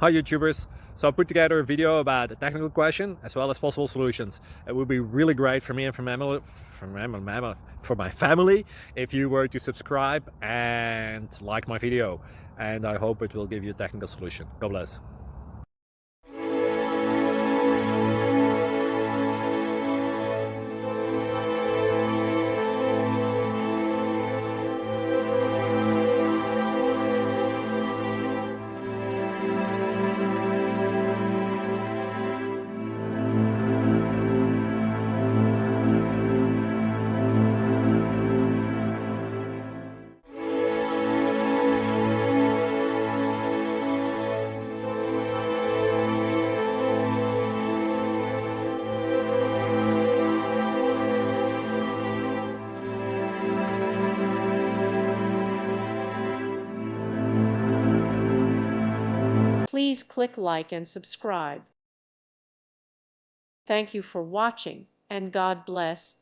Hi YouTubers! So I put together a video about a technical question as well as possible solutions. It would be really great for me and for my family if you were to subscribe and like my video, and I hope it will give you a technical solution. God bless. Please click like and subscribe. Thank you for watching, and God bless.